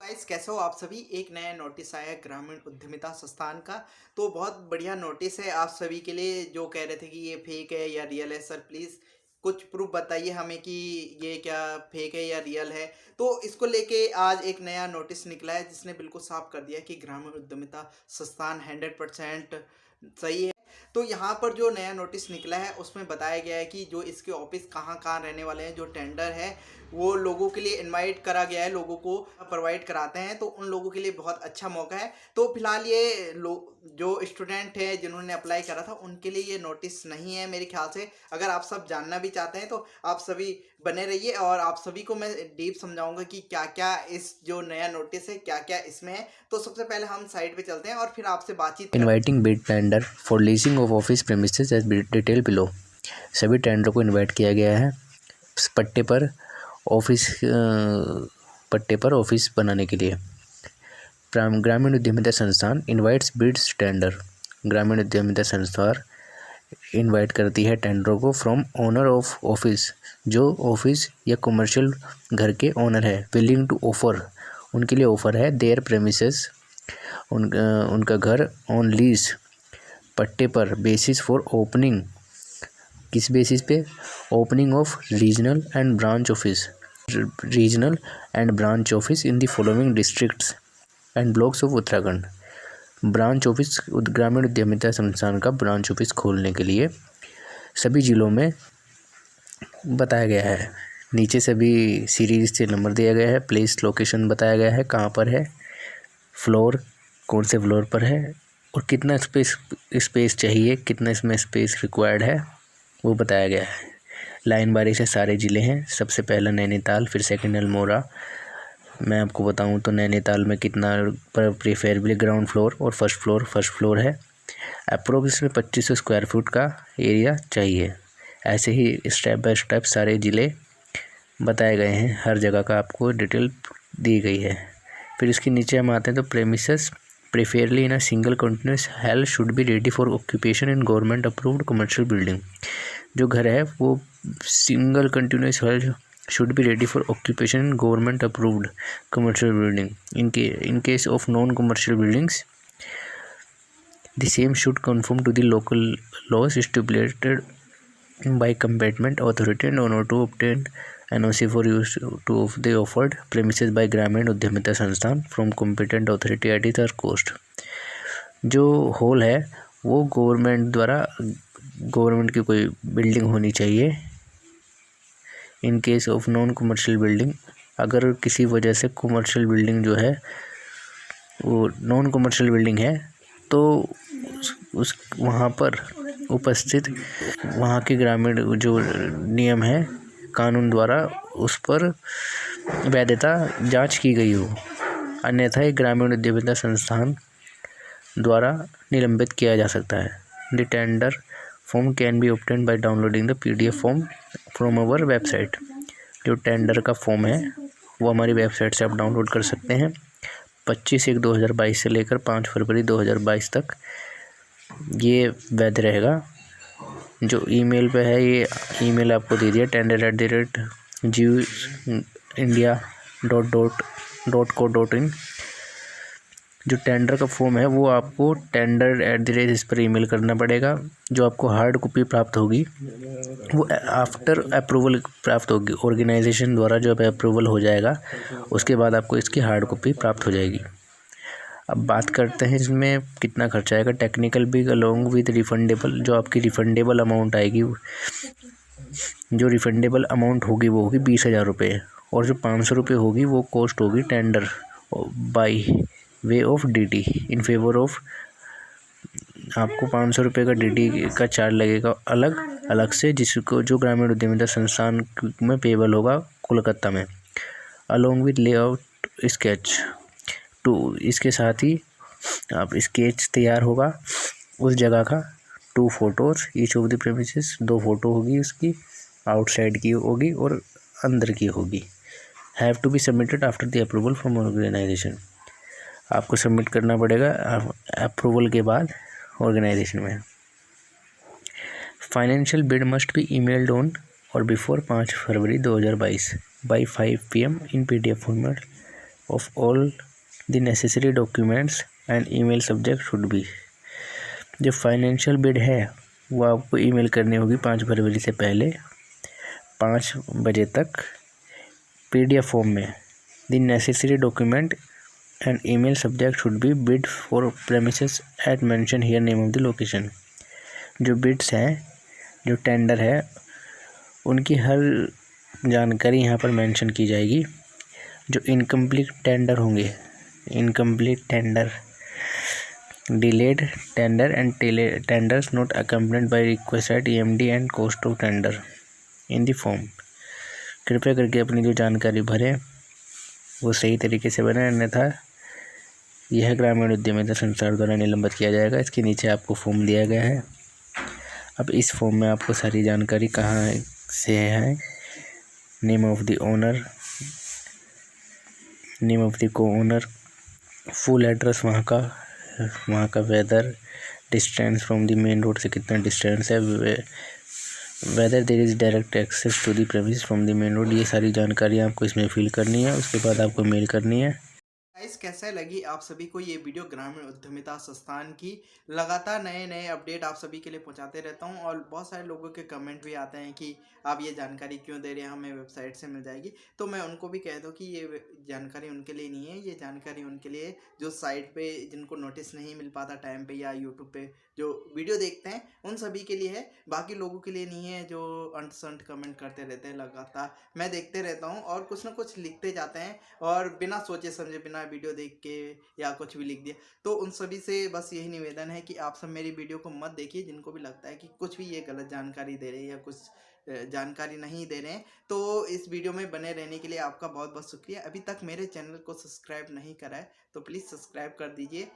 Guys, कैसे हो आप सभी। एक नया नोटिस आया है ग्रामीण उद्यमिता संस्थान का। तो बहुत बढ़िया नोटिस है आप सभी के लिए। जो कह रहे थे कि ये फेक है या रियल है, सर प्लीज़ कुछ प्रूफ बताइए हमें कि ये क्या फेक है या रियल है। तो इसको लेके आज एक नया नोटिस निकला है जिसने बिल्कुल साफ कर दिया है कि ग्रामीण उद्यमिता संस्थान 100% सही है। तो यहाँ पर जो नया नोटिस निकला है उसमें बताया गया है कि जो इसके ऑफिस कहाँ कहाँ रहने वाले हैं, जो टेंडर है वो लोगों के लिए इनवाइट करा गया है, लोगों को प्रोवाइड कराते हैं। तो उन लोगों के लिए बहुत अच्छा मौका है। तो फिलहाल ये लोग जो स्टूडेंट हैं जिन्होंने अप्लाई करा था उनके लिए ये नोटिस नहीं है मेरे ख्याल से। अगर आप सब जानना भी चाहते हैं तो आप सभी बने रहिए और आप सभी को मैं डीप समझाऊंगा कि क्या क्या इस जो नया नोटिस है क्या क्या इसमें है। तो सबसे पहले हम साइड पे चलते हैं और फिर आपसे बातचीत करते हैं। Inviting bid tender for leasing of office premises as detail below. सभी टेंडर को इनवाइट किया गया है पट्टे पर ऑफिस बनाने के लिए। ग्रामीण उद्यमिता संस्थान इनवाइट्स बिड्स टेंडर। ग्रामीण उद्यमिता संस्थान इनवाइट करती है टेंडरों को फ्रॉम ओनर ऑफ ऑफिस, जो ऑफिस या कमर्शियल घर के ओनर है, विलिंग टू ऑफर, उनके लिए ऑफर है, देयर प्रेमिसेस, उनका घर, ऑन लीज, पट्टे पर, बेसिस फॉर ओपनिंग, किस बेसिस पे, opening of regional and branch office in the following districts and blocks of Uttarakhand. Branch office, ग्रामीण उद्यमिता संस्थान का ब्रांच ऑफिस खोलने के लिए सभी जिलों में बताया गया है। नीचे सभी सीरीज से नंबर दिया गया है, प्लेस लोकेशन बताया गया है, कहाँ पर है, फ्लोर कौन से फ्लोर पर है, और कितना स्पेस चाहिए, कितना इसमें स्पेस रिक्वायर्ड है वो बताया गया है। लाइन बारी से सारे ज़िले हैं। सबसे पहला नैनीताल, फिर सेकंड अल्मोड़ा। मैं आपको बताऊं तो नैनीताल में कितना प्रेफरेबली ग्राउंड फ्लोर और फर्स्ट फ्लोर है। अप्रोक्स इसमें 2500 स्क्वायर फुट का एरिया चाहिए। ऐसे ही स्टेप बाय स्टेप सारे ज़िले बताए गए हैं, हर जगह का आपको डिटेल दी गई है। फिर इसके नीचे हम आते हैं तो premises preferably in a single continuous hello should be ready for occupation in government approved commercial building. जो घर है वो single continuous hello should be ready for occupation in government approved commercial building. In case of non-commercial buildings, the same should conform to the local laws stipulated by competent authority in order to obtain NOC for use to of the offered premises by ग्रामीण उद्यमिता संस्थान from competent authority at its cost। जो hall है वो government की कोई building होनी चाहिए। In case of non commercial building, अगर किसी वजह से कमर्शियल बिल्डिंग जो है वो नॉन कमर्शियल बिल्डिंग है तो उस वहाँ पर उपस्थित वहाँ के ग्रामीण जो नियम है कानून द्वारा उस पर वैधता जांच की गई हो, अन्यथा एक ग्रामीण उद्यमिता संस्थान द्वारा निलंबित किया जा सकता है। The tender form can be obtained by downloading the PDF form from our website. जो टेंडर का फॉर्म है वो हमारी वेबसाइट से आप डाउनलोड कर सकते हैं। 25/1/2022 से लेकर 5 फरवरी 2022 तक ये वैध रहेगा। जो ईमेल पे है, ये ईमेल आपको दे दिया tender@gvindia.co.in। जो टेंडर का फॉर्म है वो आपको tender@ इस पर ईमेल करना पड़ेगा। जो आपको हार्ड कॉपी प्राप्त होगी वो आफ्टर अप्रूवल प्राप्त होगी, ऑर्गेनाइजेशन द्वारा जब अप्रूवल हो जाएगा उसके बाद आपको इसकी हार्ड कॉपी प्राप्त हो जाएगी। अब बात करते हैं इसमें कितना खर्चा आएगा। Technical bill along with refundable, जो आपकी रिफंडेबल अमाउंट आएगी, जो रिफंडेबल अमाउंट होगी वो होगी 20,000 रुपये, और जो 500 रुपये होगी वो कॉस्ट होगी tender by way of DD in favour of. आपको 500 रुपये का DD का चार्ज लगेगा अलग से, जिसको जो ग्रामीण उद्यमिता संस्थान में पेबल होगा कोलकाता में। Along with layout sketch to, इसके साथ ही आप स्केच तैयार होगा उस जगह का। 2 photos each of the premises, 2 photo होगी उसकी, आउटसाइड की होगी और अंदर की होगी। Have to be submitted after the approval from organisation, आपको सबमिट करना पड़ेगा अप्रूवल के बाद ऑर्गेनाइजेशन में। Financial bid must be emailed on or before 5 February 2022 by 5 PM in PDF format of all the necessary documents and email subject should be। जो financial bid है वो आपको ईमेल करनी होगी 5 फरवरी से पहले 5 बजे तक PDF फॉर्म में। The necessary document and email subject should be bid for premises at mention here name of the location. जो बिड्स हैं, जो टेंडर है, उनकी हर जानकारी यहाँ पर मेंशन की जाएगी। जो इनकम्प्लीट टेंडर होंगे, incomplete tender, delayed tender and tenders not accompanied by request at EMD and cost of tender in the form. कृपया करके अपनी जो जानकारी भरें वो सही तरीके से भरें, अन्यथा यह ग्रामीण उद्यमिता संस्थान द्वारा निलंबित किया जाएगा। इसके नीचे आपको फॉर्म दिया गया है। अब इस फॉर्म में आपको सारी जानकारी कहाँ से है, name of the owner, name of the को ओनर, फुल एड्रेस वहाँ का weather, distance from the main road से कितना डिस्टेंस है, whether there is direct access to the premise from the main road. ये सारी जानकारी आपको इसमें फिल करनी है। उसके बाद आपको मेल करनी है। गाइस, कैसे लगी आप सभी को ये वीडियो? ग्रामीण उद्यमिता संस्थान की लगातार नए नए अपडेट आप सभी के लिए पहुंचाते रहता हूं और बहुत सारे लोगों के कमेंट भी आते हैं कि आप ये जानकारी क्यों दे रहे हैं, हमें वेबसाइट से मिल जाएगी। तो मैं उनको भी कह दूं कि ये जानकारी उनके लिए नहीं है, ये जानकारी उनके लिए जो साइट पे जिनको नोटिस नहीं मिल पाता टाइम पे या यूट्यूब पे जो वीडियो देखते हैं उन सभी के लिए है। बाकी लोगों के लिए नहीं है जो अंट संट कमेंट करते रहते हैं। लगातार मैं देखते रहता हूँ और कुछ ना कुछ लिखते जाते हैं और बिना सोचे समझे, बिना वीडियो देख के या कुछ भी लिख दिया। तो उन सभी से बस यही निवेदन है कि आप सब मेरी वीडियो को मत देखिए जिनको भी लगता है कि कुछ भी ये गलत जानकारी दे रहे हैं या कुछ जानकारी नहीं दे रहे हैं। तो इस वीडियो में बने रहने के लिए आपका बहुत बहुत शुक्रिया। अभी तक मेरे चैनल को सब्सक्राइब नहीं करा है तो प्लीज़ सब्सक्राइब कर दीजिए।